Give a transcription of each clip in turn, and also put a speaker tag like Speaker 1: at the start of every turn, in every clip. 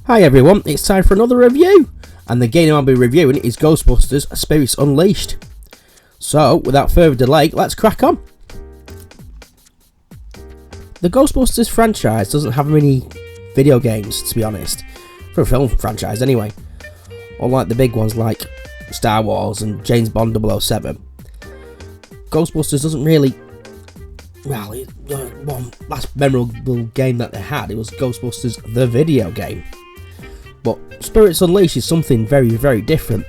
Speaker 1: Hi everyone, it's time for another review, and the game I'll be reviewing is Ghostbusters Spirits Unleashed. So, without further delay, let's crack on. The Ghostbusters franchise doesn't have many video games, to be honest, for a film franchise anyway. Unlike the big ones like Star Wars and James Bond 007. Ghostbusters doesn't really... Well, one last memorable game that they had, it was Ghostbusters the video game. But Spirits Unleashed is something very, very different.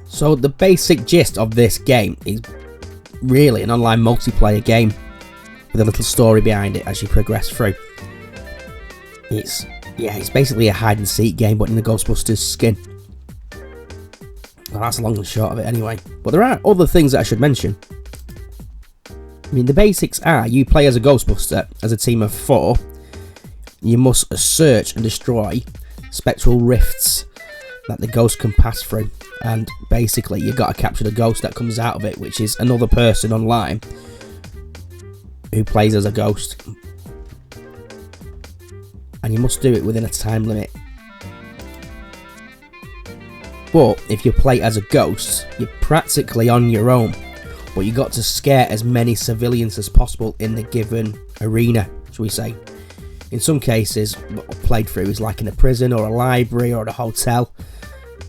Speaker 1: So the basic gist of this game is really an online multiplayer game with a little story behind it as you progress through. It's basically a hide and seek game, but in the Ghostbusters skin. Well, that's the long and short of it anyway. But there are other things that I should mention. I mean, the basics are you play as a Ghostbuster as a team of 4. You must search and destroy spectral rifts that the ghost can pass through, and basically you've got to capture the ghost that comes out of it, which is another person online who plays as a ghost, and you must do it within a time limit. But if you play as a ghost, you're practically on your own, but you got to scare as many civilians as possible in the given arena, shall we say. In some cases, what I've played through is like in a prison or a library or a hotel,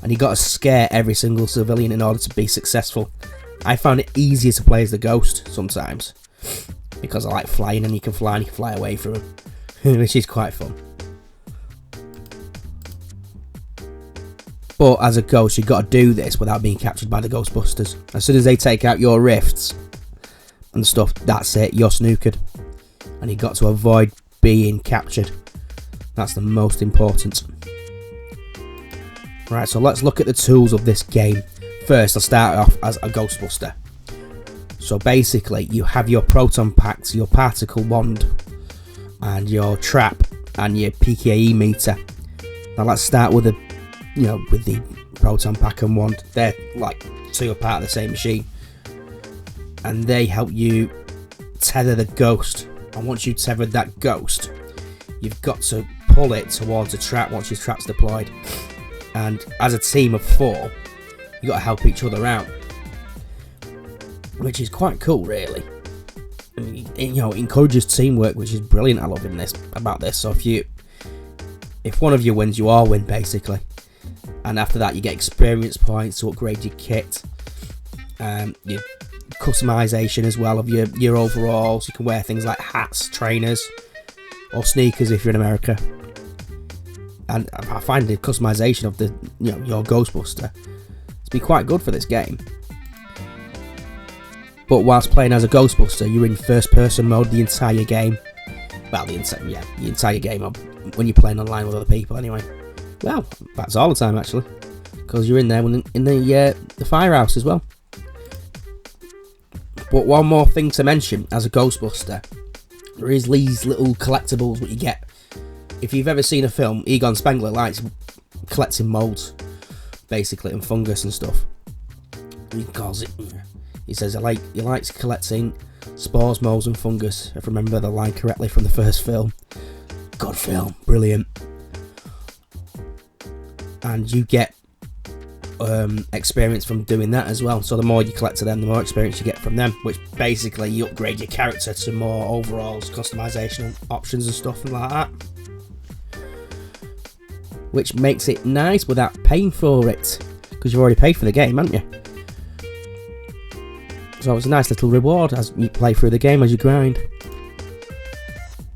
Speaker 1: and you got to scare every single civilian in order to be successful. I found it easier to play as the ghost sometimes, because I like flying, and you can fly away from them, which is quite fun. But as a ghost, you've got to do this without being captured by the Ghostbusters. As soon as they take out your rifts and stuff, that's it, you're snookered, and you've got to avoid being captured. That's the most important. Right, so let's look at the tools of this game. First, I'll start off as a Ghostbuster. So basically, you have your proton packs, your particle wand, and your trap, and your PKE meter. Now let's start with the proton pack and wand. They're like 2 are part of the same machine, and they help you tether the ghost. And once you've tethered that ghost, you've got to pull it towards a trap once your trap's deployed. And as a team of 4, you've got to help each other out, which is quite cool, really. It encourages teamwork, which is brilliant. I love about this. So if one of you wins, you all win, basically. And after that, you get experience points to upgrade your kit. Your customization as well of your overalls. You can wear things like hats, trainers, or sneakers if you're in America. And I find the customization of your Ghostbuster to be quite good for this game. But whilst playing as a Ghostbuster, you're in first person mode the entire game. Well, the entire game when you're playing online with other people anyway. Well, that's all the time actually, because you're in there in the firehouse as well. But one more thing to mention as a Ghostbuster, there is these little collectibles what you get. If you've ever seen a film, Egon Spengler likes collecting moulds, basically, and fungus and stuff. He says he likes collecting spores, moulds and fungus, if I remember the line correctly from the first film. Good film, brilliant. And you get experience from doing that as well. So the more you collect of them, the more experience you get from them, which basically you upgrade your character to more overalls, customization options and stuff like that, which makes it nice without paying for it, because you've already paid for the game, haven't you? So it's a nice little reward as you play through the game, as you grind.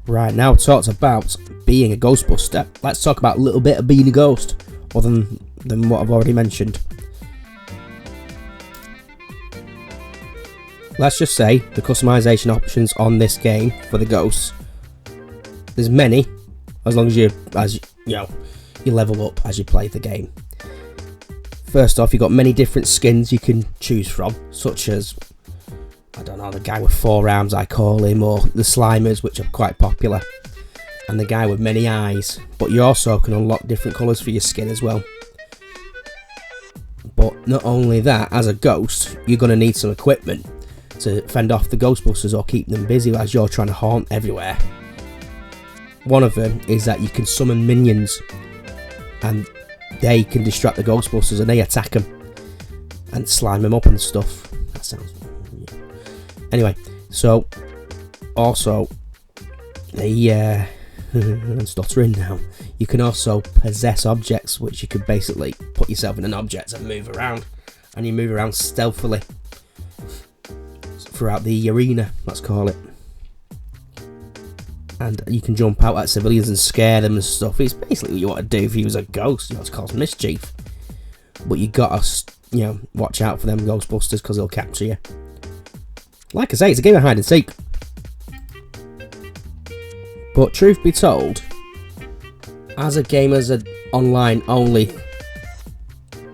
Speaker 1: Right, now talked about being a Ghostbuster, let's talk about a little bit of being a ghost, other than what I've already mentioned. let's just say the customization options on this game for the ghosts, there's many, as long as you level up as you play the game. First off, you've got many different skins you can choose from, such as, I don't know, the guy with 4 arms I call him, or the Slimers, which are quite popular, and the guy with many eyes. But you also can unlock different colours for your skin as well. But not only that, as a ghost, you're going to need some equipment to fend off the Ghostbusters or keep them busy as you're trying to haunt everywhere. One of them is that you can summon minions, and they can distract the Ghostbusters and they attack them and slime them up and stuff. That sounds... Anyway, so also, I'm stuttering now. You can also possess objects, which you could basically put yourself in an object and move around, and you move around stealthily throughout the arena, let's call it. And you can jump out at civilians and scare them and stuff. It's basically what you want to do if you was a ghost. You want to cause mischief, but you gotta, watch out for them Ghostbusters because they'll capture you. Like I say, it's a game of hide and seek. But truth be told, as a game, as an online only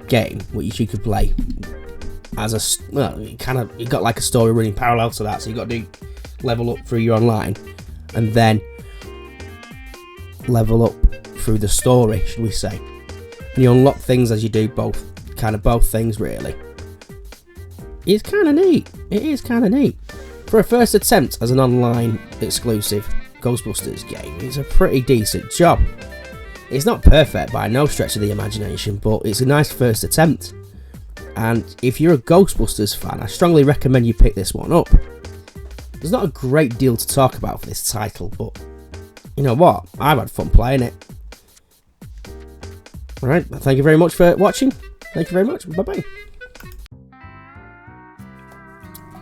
Speaker 1: game, which you could play as a, well, you got like a story running parallel to that, so you got to level up through your online, and then level up through the story, should we say? And you unlock things as you do both things really. It's kind of neat. It is kind of neat. For a first attempt as an online exclusive Ghostbusters game, it's a pretty decent job. It's not perfect by no stretch of the imagination, but it's a nice first attempt. And if you're a Ghostbusters fan, I strongly recommend you pick this one up. There's not a great deal to talk about for this title, but you know what? I've had fun playing it. Alright, thank you very much for watching. Thank you very much. Bye-bye.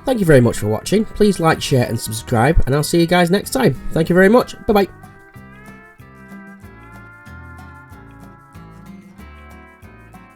Speaker 1: Thank you very much for watching. Please like, share and subscribe, and I'll see you guys next time. Thank you very much. Bye-bye.